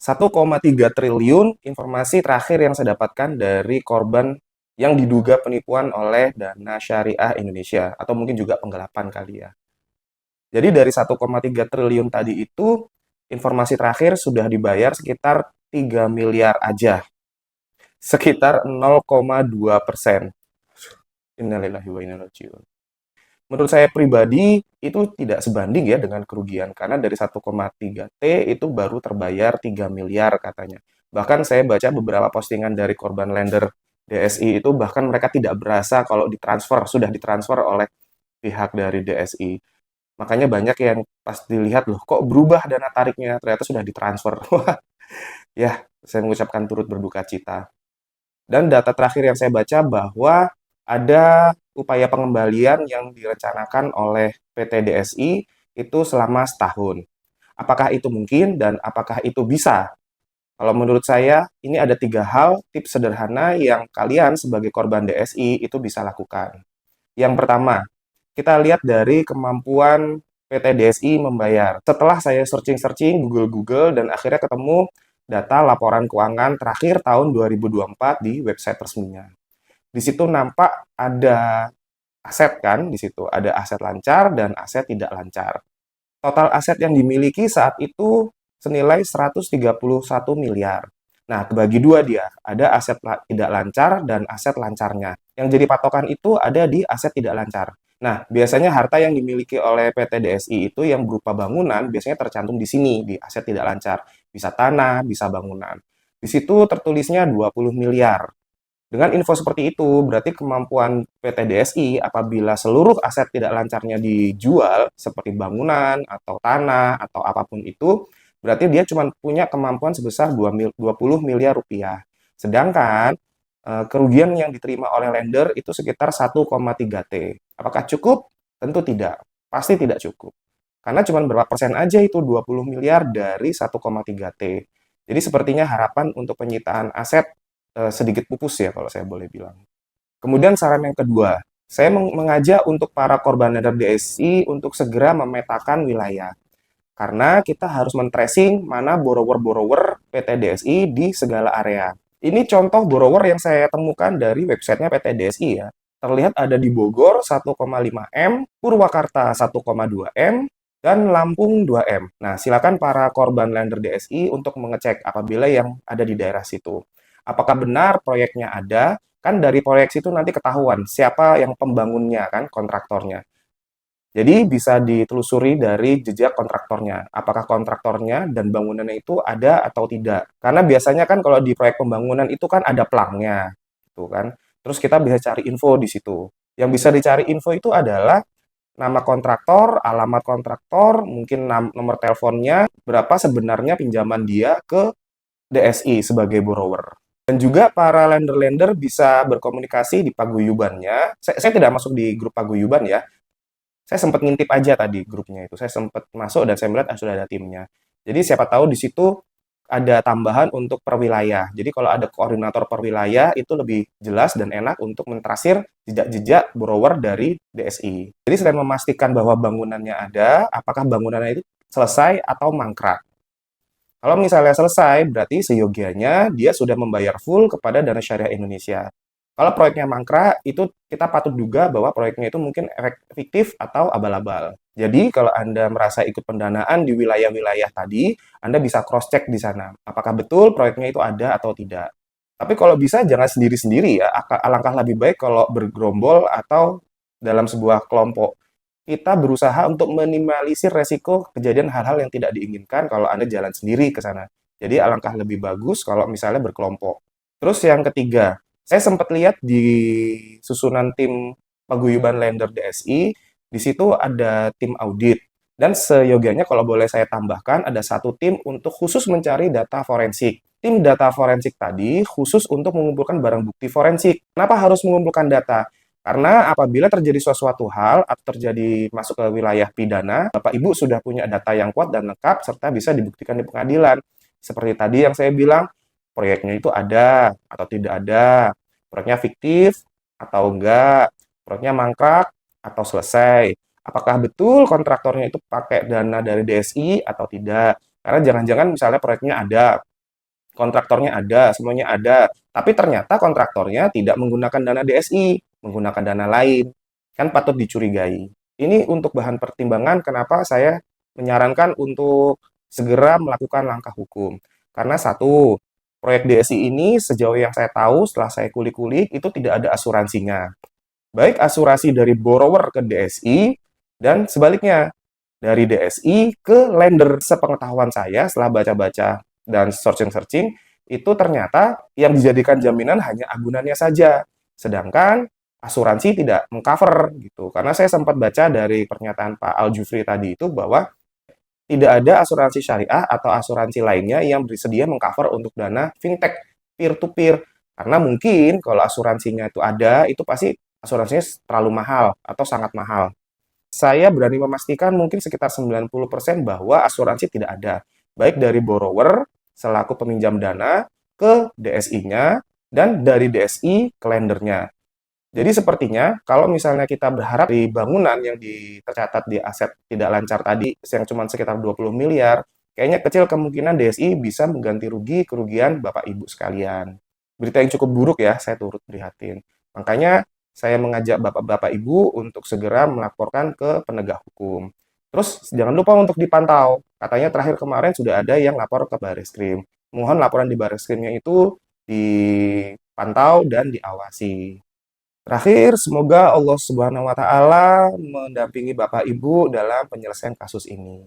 1,3 triliun informasi terakhir yang saya dapatkan dari korban yang diduga penipuan oleh Dana Syariah Indonesia atau mungkin juga penggelapan kali ya. Jadi dari 1,3 triliun tadi itu informasi terakhir sudah dibayar sekitar 3 miliar aja. Sekitar 0,2%. Innalillahi wa inna ilaihi raji'un. Menurut saya pribadi itu tidak sebanding ya dengan kerugian karena dari 1,3 T itu baru terbayar 3 miliar katanya. Bahkan saya baca beberapa postingan dari korban lender DSI itu bahkan mereka tidak berasa kalau sudah ditransfer oleh pihak dari DSI. Makanya banyak yang pas dilihat loh kok berubah dana tariknya ternyata sudah ditransfer. Wah, ya saya mengucapkan turut berduka cita. Dan data terakhir yang saya baca bahwa ada upaya pengembalian yang direncanakan oleh PT DSI itu selama setahun. Apakah itu mungkin dan apakah itu bisa? Kalau menurut saya, ini ada 3 hal, tips sederhana yang kalian sebagai korban DSI itu bisa lakukan. Yang pertama, kita lihat dari kemampuan PT DSI membayar. Setelah saya searching-searching, Google-Google, dan akhirnya ketemu data laporan keuangan terakhir tahun 2024 di website resminya. Di situ nampak ada aset kan, di situ ada aset lancar dan aset tidak lancar. Total aset yang dimiliki saat itu senilai 131 miliar. Nah, kebagi dua dia. Ada aset tidak lancar dan aset lancarnya. Yang jadi patokan itu ada di aset tidak lancar. Nah, biasanya harta yang dimiliki oleh PT DSI itu yang berupa bangunan biasanya tercantum di sini, di aset tidak lancar. Bisa tanah, bisa bangunan. Di situ tertulisnya 20 miliar. Dengan info seperti itu, berarti kemampuan PT DSI apabila seluruh aset tidak lancarnya dijual, seperti bangunan, atau tanah, atau apapun itu, berarti dia cuma punya kemampuan sebesar 20 miliar rupiah. Sedangkan kerugian yang diterima oleh lender itu sekitar 1,3 T. Apakah cukup? Tentu tidak. Pasti tidak cukup. Karena cuma berapa persen aja itu 20 miliar dari 1,3 T. Jadi sepertinya harapan untuk penyitaan aset sedikit pupus ya kalau saya boleh bilang. Kemudian saran yang kedua, saya mengajak untuk para korban lender DSI untuk segera memetakan wilayah. Karena kita harus men-tracing mana borrower-borrower PT DSI di segala area. Ini contoh borrower yang saya temukan dari websitenya PT DSI ya. Terlihat ada di Bogor 1,5 M, Purwakarta 1,2 M, dan Lampung 2 M. Nah, silakan para korban lender DSI untuk mengecek apabila yang ada di daerah situ. Apakah benar proyeknya ada? Kan dari proyek situ nanti ketahuan siapa yang pembangunnya kan, kontraktornya. Jadi bisa ditelusuri dari jejak kontraktornya. Apakah kontraktornya dan bangunannya itu ada atau tidak. Karena biasanya kan kalau di proyek pembangunan itu kan ada plangnya, gitu kan. Terus kita bisa cari info di situ. Yang bisa dicari info itu adalah nama kontraktor, alamat kontraktor, mungkin nomor teleponnya, berapa sebenarnya pinjaman dia ke DSI sebagai borrower. Dan juga para lender-lender bisa berkomunikasi di paguyubannya. Saya tidak masuk di grup paguyuban ya, saya sempat ngintip aja tadi grupnya itu. Saya sempat masuk dan saya melihat sudah ada timnya. Jadi siapa tahu di situ ada tambahan untuk per wilayah. Jadi kalau ada koordinator per wilayah itu lebih jelas dan enak untuk mentrasir jejak-jejak borrower dari DSI. Jadi selain memastikan bahwa bangunannya ada, apakah bangunannya itu selesai atau mangkrak. Kalau misalnya selesai, berarti seyogianya dia sudah membayar full kepada Dana Syariah Indonesia. Kalau proyeknya mangkrak, itu kita patut duga bahwa proyeknya itu mungkin fiktif atau abal-abal. Jadi, kalau Anda merasa ikut pendanaan di wilayah-wilayah tadi, Anda bisa cross-check di sana. Apakah betul proyeknya itu ada atau tidak. Tapi kalau bisa, jangan sendiri-sendiri ya. Alangkah lebih baik kalau bergerombol atau dalam sebuah kelompok. Kita berusaha untuk minimalisir resiko kejadian hal-hal yang tidak diinginkan kalau Anda jalan sendiri ke sana. Jadi, alangkah lebih bagus kalau misalnya berkelompok. Terus yang ketiga, saya sempat lihat di susunan tim paguyuban lender DSI, di situ ada tim audit. Dan seyogianya kalau boleh saya tambahkan, ada satu tim untuk khusus mencari data forensik. Tim data forensik tadi khusus untuk mengumpulkan barang bukti forensik. Kenapa harus mengumpulkan data? Karena apabila terjadi suatu hal atau terjadi masuk ke wilayah pidana, Bapak Ibu sudah punya data yang kuat dan lengkap serta bisa dibuktikan di pengadilan. Seperti tadi yang saya bilang, proyeknya itu ada atau tidak ada, proyeknya fiktif atau enggak, proyeknya mangkrak atau selesai. Apakah betul kontraktornya itu pakai dana dari DSI atau tidak? Karena jangan-jangan misalnya proyeknya ada, kontraktornya ada, semuanya ada, tapi ternyata kontraktornya tidak menggunakan dana DSI, menggunakan dana lain, kan patut dicurigai. Ini untuk bahan pertimbangan kenapa saya menyarankan untuk segera melakukan langkah hukum. Karena satu, proyek DSI ini sejauh yang saya tahu setelah saya kulik-kulik itu tidak ada asuransinya. Baik asuransi dari borrower ke DSI dan sebaliknya dari DSI ke lender. Sepengetahuan saya setelah baca-baca dan searching-searching, itu ternyata yang dijadikan jaminan hanya agunannya saja. Sedangkan asuransi tidak mengcover gitu. Karena saya sempat baca dari pernyataan Pak Al-Jufri tadi itu bahwa tidak ada asuransi syariah atau asuransi lainnya yang bersedia mengcover untuk dana fintech peer-to-peer. Karena mungkin kalau asuransinya itu ada, itu pasti asuransinya terlalu mahal atau sangat mahal. Saya berani memastikan mungkin sekitar 90% bahwa asuransi tidak ada. Baik dari borrower selaku peminjam dana ke DSI-nya dan dari DSI ke lendernya. Jadi sepertinya kalau misalnya kita berharap di bangunan yang tercatat di aset tidak lancar tadi yang cuma sekitar 20 miliar, kayaknya kecil kemungkinan DSI bisa mengganti rugi kerugian Bapak Ibu sekalian. Berita yang cukup buruk ya, saya turut prihatin. Makanya saya mengajak Bapak-Bapak Ibu untuk segera melaporkan ke penegak hukum. Terus jangan lupa untuk dipantau. Katanya terakhir kemarin sudah ada yang lapor ke Barreskrim. Mohon laporan di Barreskrimnya itu dipantau dan diawasi. Terakhir, semoga Allah Subhanahu wa Ta'ala mendampingi Bapak Ibu dalam penyelesaian kasus ini.